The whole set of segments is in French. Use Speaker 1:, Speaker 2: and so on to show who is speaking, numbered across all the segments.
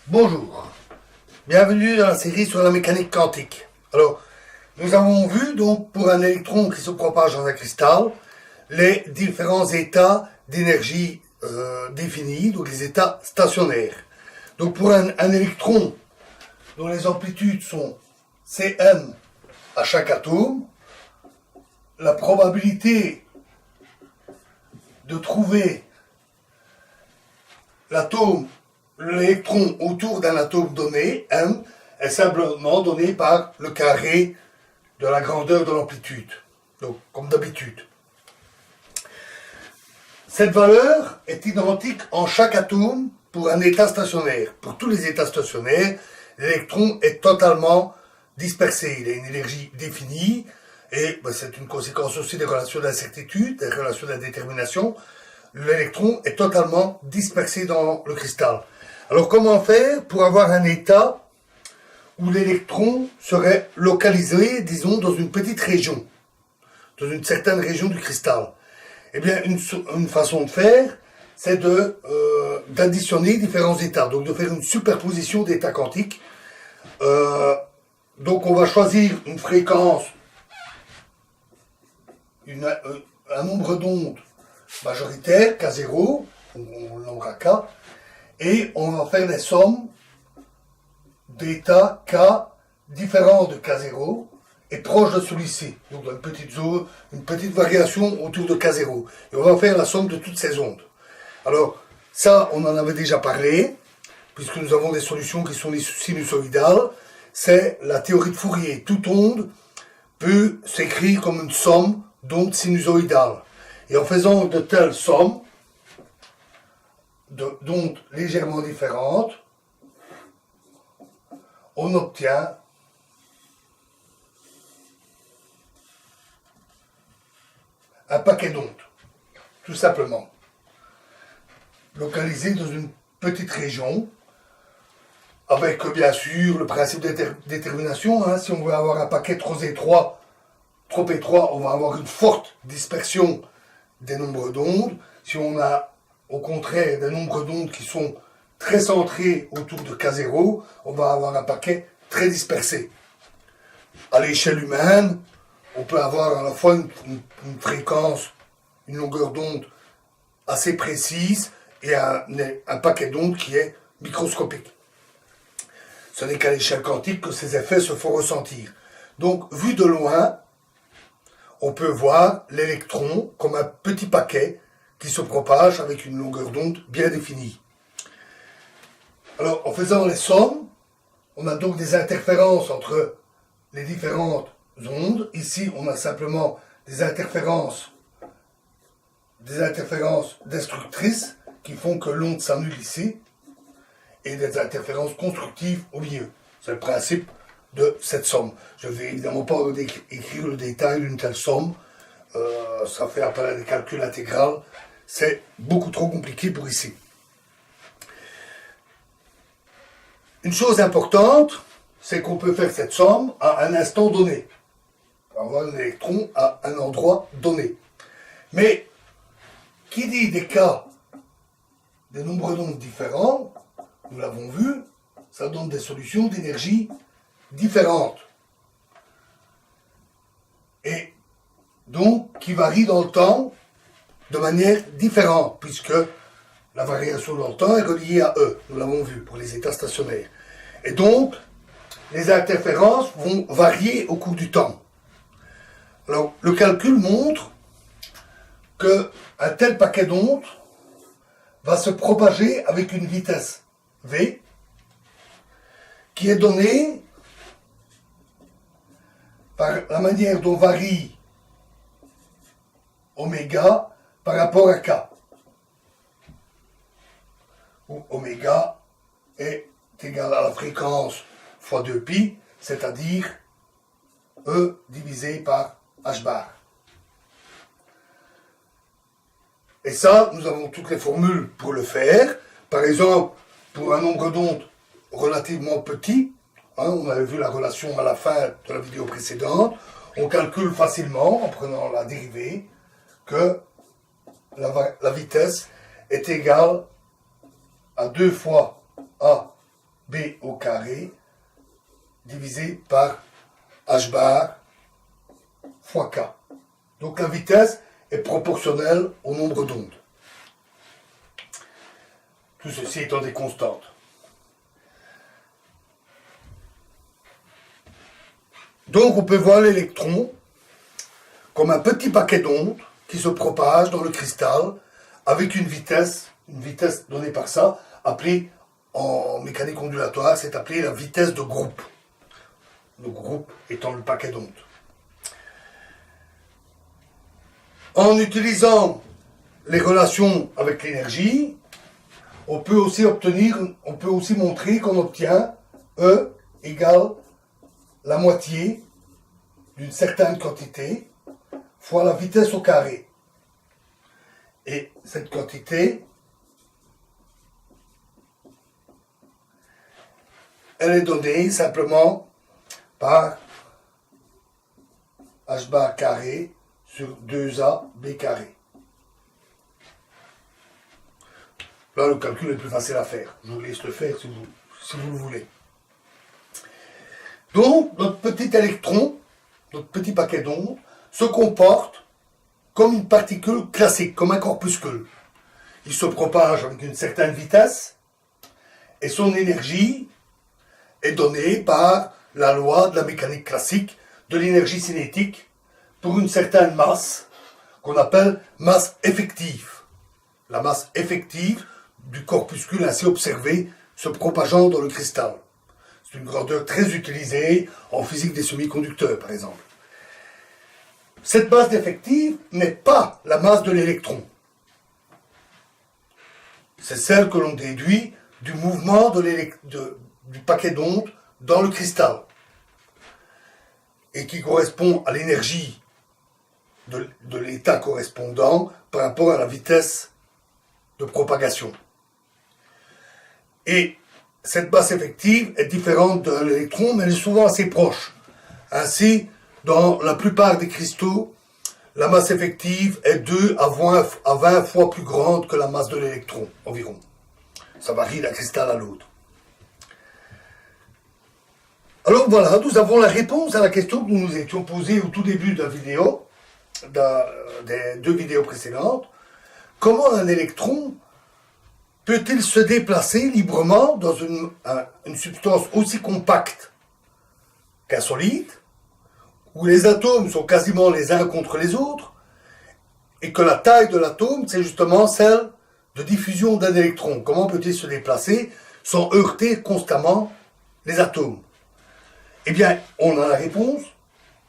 Speaker 1: Bonjour, bienvenue dans la série sur la mécanique quantique. Alors, nous avons vu donc pour un électron qui se propage dans un cristal, les différents états d'énergie définis, donc les états stationnaires. Donc pour un électron dont les amplitudes sont Cm à chaque atome, la probabilité de trouver l'électron autour d'un atome donné, M, est simplement donnée par le carré de la grandeur de l'amplitude. Donc, comme d'habitude. Cette valeur est identique en chaque atome pour un état stationnaire. Pour tous les états stationnaires, l'électron est totalement dispersé. Il a une énergie définie et c'est une conséquence aussi des relations d'incertitude, des relations d'indétermination. L'électron est totalement dispersé dans le cristal. Alors comment faire pour avoir un état où l'électron serait localisé, disons, dans une petite région, dans une certaine région du cristal? Eh bien, une façon de faire, c'est d'additionner différents états, donc de faire une superposition d'états quantiques. Donc on va choisir une fréquence, un nombre d'ondes majoritaire, K0, on le nommera K, et on va faire des sommes d'états K différents de K0 et proches de celui-ci. Donc une petite zone, une petite variation autour de K0. Et on va faire la somme de toutes ces ondes. Alors, ça, on en avait déjà parlé, puisque nous avons des solutions qui sont sinusoïdales. C'est la théorie de Fourier. Toute onde peut s'écrire comme une somme d'ondes sinusoïdales. Et en faisant de telles sommes d'ondes légèrement différentes, on obtient un paquet d'ondes, tout simplement, localisé dans une petite région, avec bien sûr le principe de détermination. Si on veut avoir un paquet trop étroit, on va avoir une forte dispersion des nombres d'ondes. Si on a au contraire des nombres d'ondes qui sont très centrés autour de K0, on va avoir un paquet très dispersé. À l'échelle humaine, on peut avoir à la fois une fréquence, une longueur d'onde assez précise et un paquet d'ondes qui est microscopique. Ce n'est qu'à l'échelle quantique que ces effets se font ressentir. Donc, vu de loin, on peut voir l'électron comme un petit paquet qui se propage avec une longueur d'onde bien définie. Alors, en faisant les sommes, on a donc des interférences entre les différentes ondes. Ici, on a simplement des interférences destructrices qui font que l'onde s'annule ici, et des interférences constructives au milieu. C'est le principe de cette somme. Je ne vais évidemment pas écrire le détail d'une telle somme. Ça fait appel à des calculs intégrales. C'est beaucoup trop compliqué pour ici. Une chose importante, c'est qu'on peut faire cette somme à un instant donné. On va avoir un électron à un endroit donné. Mais, qui dit des cas, des nombres d'ondes différents, nous l'avons vu, ça donne des solutions d'énergie différentes. Et donc, qui varient dans le temps de manière différente, puisque la variation dans le temps est reliée à E. Nous l'avons vu pour les états stationnaires. Et donc, les interférences vont varier au cours du temps. Alors, le calcul montre qu'un tel paquet d'ondes va se propager avec une vitesse V qui est donnée par la manière dont varie oméga par rapport à K. Où oméga est égal à la fréquence fois 2pi, c'est-à-dire E divisé par H bar. Et ça, nous avons toutes les formules pour le faire. Par exemple, pour un nombre d'ondes relativement petit, on avait vu la relation à la fin de la vidéo précédente, on calcule facilement, en prenant la dérivée, que la vitesse est égale à 2 fois A divisé par h bar fois k. Donc la vitesse est proportionnelle au nombre d'ondes. Tout ceci étant des constantes. Donc on peut voir l'électron comme un petit paquet d'ondes qui se propage dans le cristal avec une vitesse donnée par ça, appelée en mécanique ondulatoire, c'est appelé la vitesse de groupe. Le groupe étant le paquet d'ondes. En utilisant les relations avec l'énergie, on peut aussi montrer qu'on obtient E égale la moitié d'une certaine quantité fois la vitesse au carré. Et cette quantité, elle est donnée simplement par h bar carré sur 2a b carré. Là, le calcul est plus facile à faire. Je vous laisse le faire si vous le voulez. Donc, notre petit électron, notre petit paquet d'ondes, se comporte comme une particule classique, comme un corpuscule. Il se propage avec une certaine vitesse et son énergie est donnée par la loi de la mécanique classique de l'énergie cinétique pour une certaine masse qu'on appelle masse effective. La masse effective du corpuscule ainsi observé se propageant dans le cristal. C'est une grandeur très utilisée en physique des semi-conducteurs, par exemple. Cette masse effective n'est pas la masse de l'électron. C'est celle que l'on déduit du mouvement du paquet d'ondes dans le cristal et qui correspond à l'énergie de l'état correspondant par rapport à la vitesse de propagation. Et cette masse effective est différente de l'électron, mais elle est souvent assez proche. Ainsi, dans la plupart des cristaux, la masse effective est 2 à 20 fois plus grande que la masse de l'électron, environ. Ça varie d'un cristal à l'autre. Alors voilà, nous avons la réponse à la question que nous nous étions posée au tout début de la vidéo, des 2 vidéos précédentes. Comment un électron peut-il se déplacer librement dans une substance aussi compacte qu'un solide, où les atomes sont quasiment les uns contre les autres, et que la taille de l'atome, c'est justement celle de diffusion d'un électron. Comment peut-il se déplacer sans heurter constamment les atomes? Eh bien, on a la réponse.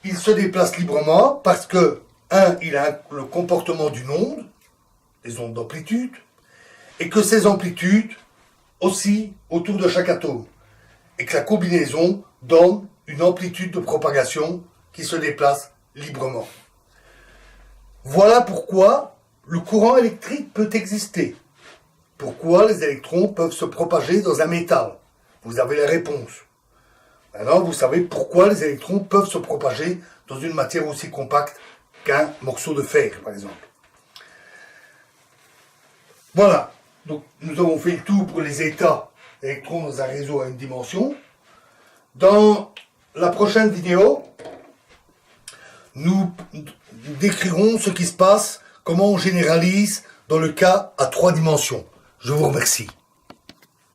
Speaker 1: Il se déplace librement parce que, il a le comportement d'une onde, les ondes d'amplitude, et que ces amplitudes oscillent autour de chaque atome, et que la combinaison donne une amplitude de propagation qui se déplace librement. Voilà pourquoi le courant électrique peut exister. Pourquoi les électrons peuvent se propager dans un métal. Vous avez la réponse. Maintenant, vous savez pourquoi les électrons peuvent se propager dans une matière aussi compacte qu'un morceau de fer, par exemple. Voilà. Donc, nous avons fait le tour pour les états d'électrons dans un réseau à une dimension. Dans la prochaine vidéo, nous décrirons ce qui se passe, comment on généralise dans le cas à 3 dimensions. Je vous remercie.